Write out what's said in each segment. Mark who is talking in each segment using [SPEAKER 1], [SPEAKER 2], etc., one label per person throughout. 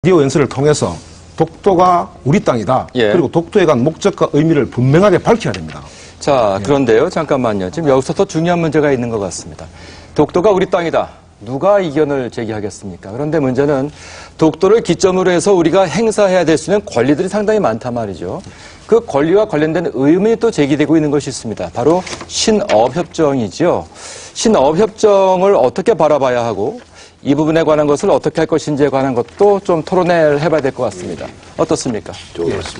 [SPEAKER 1] 라디오 연설을 통해서 독도가 우리 땅이다.
[SPEAKER 2] 예.
[SPEAKER 1] 그리고 독도에 관 목적과 의미를 분명하게 밝혀야 됩니다.
[SPEAKER 2] 자, 그런데요. 잠깐만요. 지금 여기서 더 중요한 문제가 있는 것 같습니다. 독도가 우리 땅이다. 누가 이견을 제기하겠습니까? 그런데 문제는 독도를 기점으로 해서 우리가 행사해야 될 수 있는 권리들이 상당히 많단 말이죠. 그 권리와 관련된 의문이 또 제기되고 있는 것이 있습니다. 바로 신업협정이죠. 신업협정을 어떻게 바라봐야 하고 이 부분에 관한 것을 어떻게 할 것인지에 관한 것도 좀 토론을 해봐야 될 것 같습니다. 어떻습니까?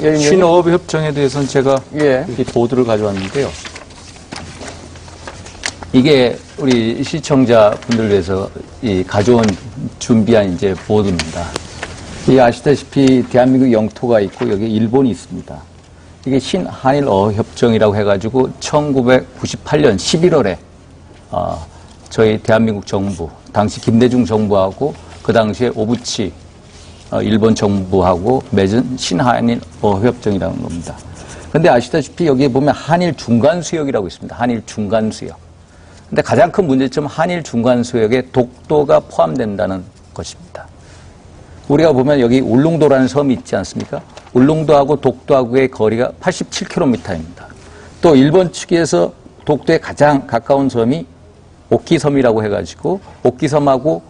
[SPEAKER 3] 예, 신업협정에 대해서는 제가 이 보도를 가져왔는데요. 이게 우리 시청자분들 위해서 가져온 준비한 이제 보도입니다. 아시다시피 대한민국 영토가 있고 여기 일본이 있습니다. 이게 신한일어협정이라고 해가지고 1998년 11월에 저희 대한민국 정부, 당시 김대중 정부하고 그 당시에 오부치 일본 정부하고 맺은 신한일어협정이라는 겁니다. 근데 아시다시피 여기에 보면 한일 중간수역이라고 있습니다. 한일 중간수역. 근데 가장 큰 문제점은 한일 중간수역에 독도가 포함된다는 것입니다. 우리가 보면 여기 울릉도라는 섬이 있지 않습니까? 울릉도하고 독도하고의 거리가 87km입니다. 또 일본 측에서 독도에 가장 가까운 섬이 오키섬이라고 해가지고 오키섬하고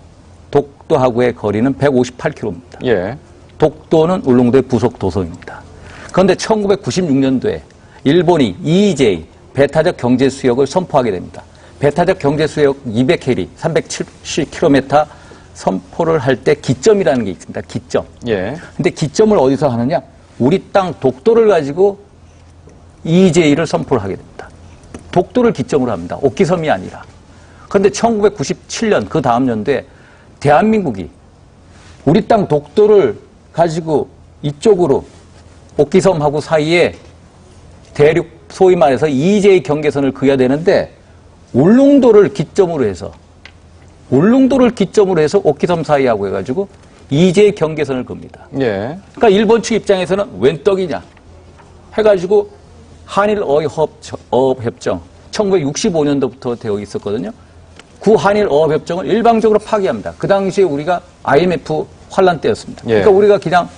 [SPEAKER 3] 독도하고의 거리는 158km입니다.
[SPEAKER 2] 예.
[SPEAKER 3] 독도는 울릉도의 부속 도성입니다. 그런데 1996년도에 일본이 EEJ 배타적 경제수역을 선포하게 됩니다. 배타적 경제수역 200해리, 370km 선포를 할 때 기점이라는 게 있습니다. 기점.
[SPEAKER 2] 예.
[SPEAKER 3] 근데 기점을 어디서 하느냐? 우리 땅 독도를 가지고 EEJ를 선포를 하게 됩니다. 독도를 기점으로 합니다. 오키섬이 아니라. 그런데 1997년 그 다음 연도에 대한민국이 우리 땅 독도를 가지고 이쪽으로 오키섬하고 사이에 대륙 소위 말해서 EEJ 경계선을 그어야 되는데 울릉도를 기점으로 해서 오키섬 사이하고 해가지고 EEJ 경계선을 겁니다.
[SPEAKER 2] 예.
[SPEAKER 3] 그러니까 일본 측 입장에서는 웬 떡이냐 해가지고 한일 어업협정 1965년도부터 되어 있었거든요. 그 한일 어업협정을 일방적으로 파기합니다. 그 당시에 우리가 IMF 환란 때였습니다.
[SPEAKER 2] 예.
[SPEAKER 3] 그러니까 우리가 그냥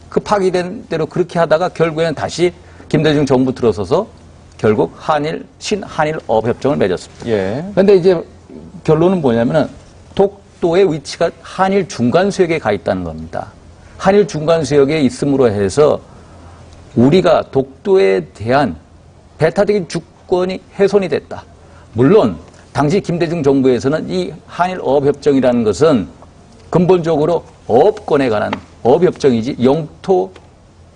[SPEAKER 3] 그 파기된 대로 그렇게 하다가 결국에는 다시 김대중 정부 들어서서 결국 신한일 어업협정을 맺었습니다.
[SPEAKER 2] 예.
[SPEAKER 3] 그런데 이제 결론은 뭐냐면은 독도의 위치가 한일 중간수역에 가 있다는 겁니다. 한일 중간수역에 있음으로 해서 우리가 독도에 대한 배타적인 주권이 훼손이 됐다. 물론 당시 김대중 정부에서는 이 한일 어업협정이라는 것은 근본적으로 어업권에 관한 어업협정이지 영토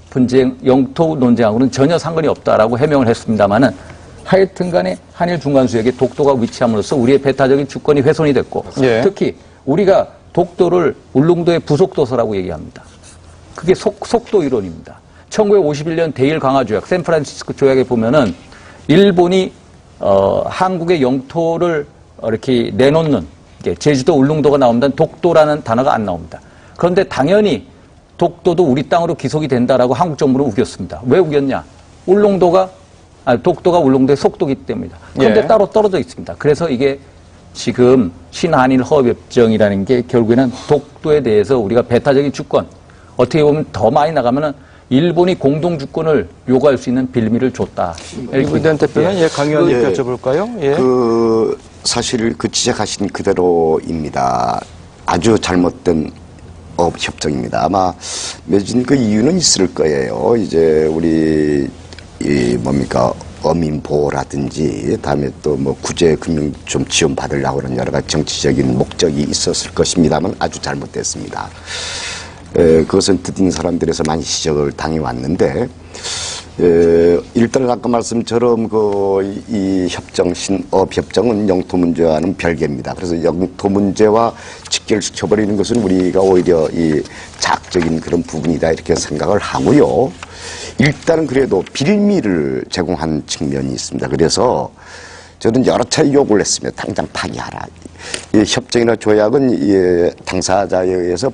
[SPEAKER 3] 분쟁, 영토 논쟁하고는 전혀 상관이 없다라고 해명을 했습니다만은 하여튼 간에 한일 중간수역에 독도가 위치함으로써 우리의 배타적인 주권이 훼손이 됐고
[SPEAKER 2] 예.
[SPEAKER 3] 특히 우리가 독도를 울릉도의 부속도서라고 얘기합니다. 그게 속도 이론입니다. 1951년 대일 강화 조약, 샌프란시스코 조약에 보면은 일본이 한국의 영토를 이렇게 내놓는 제주도 울릉도가 나옵니다. 독도라는 단어가 안 나옵니다. 그런데 당연히 독도도 우리 땅으로 기속이 된다라고 한국 정부는 우겼습니다. 왜 우겼냐? 독도가 울릉도의 속도이기 때문이다. 그런데
[SPEAKER 2] 예.
[SPEAKER 3] 따로 떨어져 있습니다. 그래서 이게 지금 신한일 허업협정이라는 게 결국에는 독도에 대해서 우리가 배타적인 주권, 어떻게 보면 더 많이 나가면은 일본이 공동 주권을 요구할 수 있는 빌미를 줬다.
[SPEAKER 2] 이분대한 대표는 강 의원님 여쭤볼까요? 예.
[SPEAKER 4] 사실 지적하신 그대로입니다. 아주 잘못된 어업협정입니다. 아마 맺은 그 이유는 있을 거예요. 이제 우리 어민보호라든지 다음에 또 구제 금융 좀 지원받으려고 하는 여러 가지 정치적인 목적이 있었을 것입니다만 아주 잘못됐습니다. 그것은 듣는 사람들에서 많이 지적을 당해왔는데 일단 아까 말씀처럼 이 협정, 신업협정은 영토 문제와는 별개입니다. 그래서 영토 문제와 직결시켜버리는 것은 우리가 오히려 이 자학적인 그런 부분이다 이렇게 생각을 하고요. 일단은 그래도 빌미를 제공한 측면이 있습니다. 그래서 저는 여러 차례 요구를 했습니다. 당장 파기하라. 이 협정이나 조약은 당사자에 의해서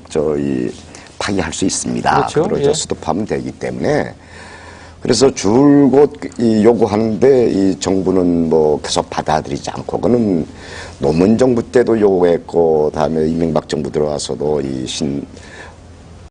[SPEAKER 4] 파기할 수 있습니다.
[SPEAKER 2] 그렇죠. 예.
[SPEAKER 4] 수도하면 되기 때문에 그래서 줄곧 요구하는데 이 정부는 계속 받아들이지 않고 그는 노무현 정부 때도 요구했고 다음에 이명박 정부 들어와서도 이